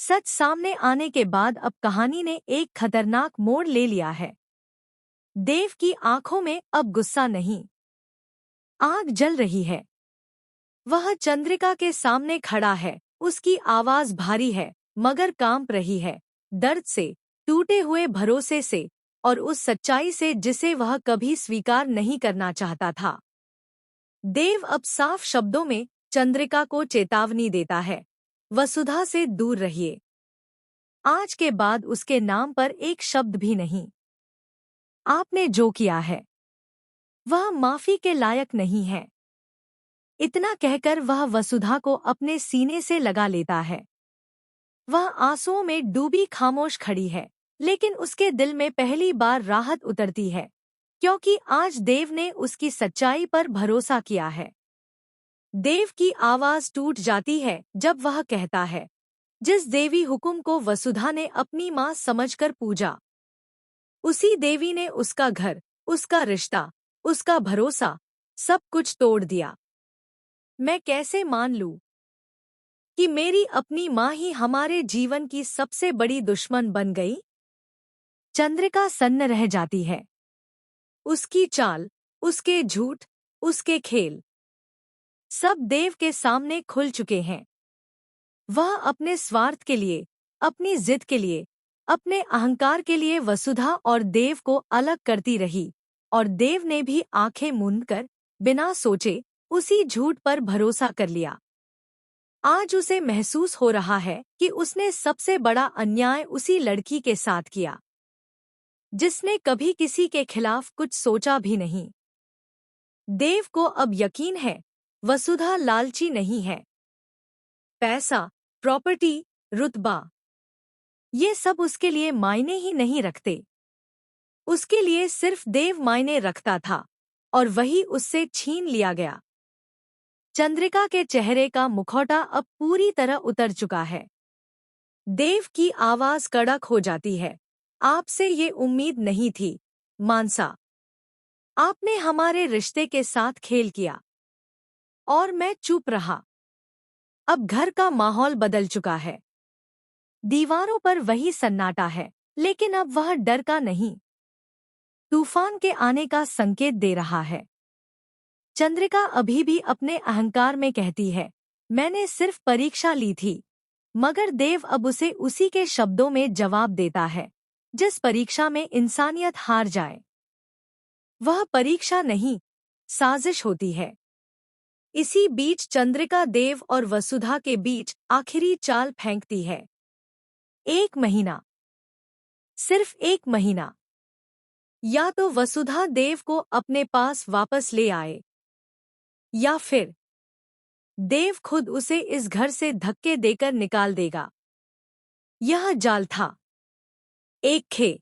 सच सामने आने के बाद अब कहानी ने एक खतरनाक मोड़ ले लिया है। देव की आंखों में अब गुस्सा नहीं, आग जल रही है। वह चंद्रिका के सामने खड़ा है, उसकी आवाज भारी है मगर कांप रही है, दर्द से, टूटे हुए भरोसे से और उस सच्चाई से जिसे वह कभी स्वीकार नहीं करना चाहता था। देव अब साफ शब्दों में चंद्रिका को चेतावनी देता है, वसुधा से दूर रहिए। आज के बाद उसके नाम पर एक शब्द भी नहीं। आपने जो किया है वह माफी के लायक नहीं है। इतना कहकर वह वसुधा को अपने सीने से लगा लेता है। वह आंसुओं में डूबी खामोश खड़ी है, लेकिन उसके दिल में पहली बार राहत उतरती है, क्योंकि आज देव ने उसकी सच्चाई पर भरोसा किया है। देव की आवाज टूट जाती है जब वह कहता है, जिस देवी हुकुम को वसुधा ने अपनी मां समझकर पूजा, उसी देवी ने उसका घर, उसका रिश्ता, उसका भरोसा, सब कुछ तोड़ दिया। मैं कैसे मान लूं कि मेरी अपनी मां ही हमारे जीवन की सबसे बड़ी दुश्मन बन गई? चंद्रिका सन्न रह जाती है। उसकी चाल, उसके झूठ, उसके खेल, सब देव के सामने खुल चुके हैं। वह अपने स्वार्थ के लिए, अपनी जिद के लिए, अपने अहंकार के लिए वसुधा और देव को अलग करती रही, और देव ने भी आंखें मूंदकर, बिना सोचे, उसी झूठ पर भरोसा कर लिया। आज उसे महसूस हो रहा है कि उसने सबसे बड़ा अन्याय उसी लड़की के साथ किया, जिसने कभी किसी के खिलाफ कुछ सोचा भी नहीं। देव को अब यकीन है, वसुधा लालची नहीं है। पैसा, प्रॉपर्टी, रुतबा, ये सब उसके लिए मायने ही नहीं रखते। उसके लिए सिर्फ देव मायने रखता था, और वही उससे छीन लिया गया। चंद्रिका के चेहरे का मुखौटा अब पूरी तरह उतर चुका है। देव की आवाज कड़क हो जाती है, आपसे ये उम्मीद नहीं थी, मानसा। आपने हमारे रिश्ते के साथ खेल किया। और मैं चुप रहा। अब घर का माहौल बदल चुका है। दीवारों पर वही सन्नाटा है, लेकिन अब वह डर का नहीं, तूफान के आने का संकेत दे रहा है। चंद्रिका अभी भी अपने अहंकार में कहती है, मैंने सिर्फ परीक्षा ली थी, मगर देव अब उसे उसी के शब्दों में जवाब देता है, जिस परीक्षा में इंसानियत हार जाए। वह परीक्षा नहीं, साजिश होती है। इसी बीच चंद्रिका देव और वसुधा के बीच आखिरी चाल फेंकती है। 1 महीना, सिर्फ 1 महीना। या तो वसुधा देव को अपने पास वापस ले आए, या फिर देव खुद उसे इस घर से धक्के देकर निकाल देगा। यह जाल था, एक खेल।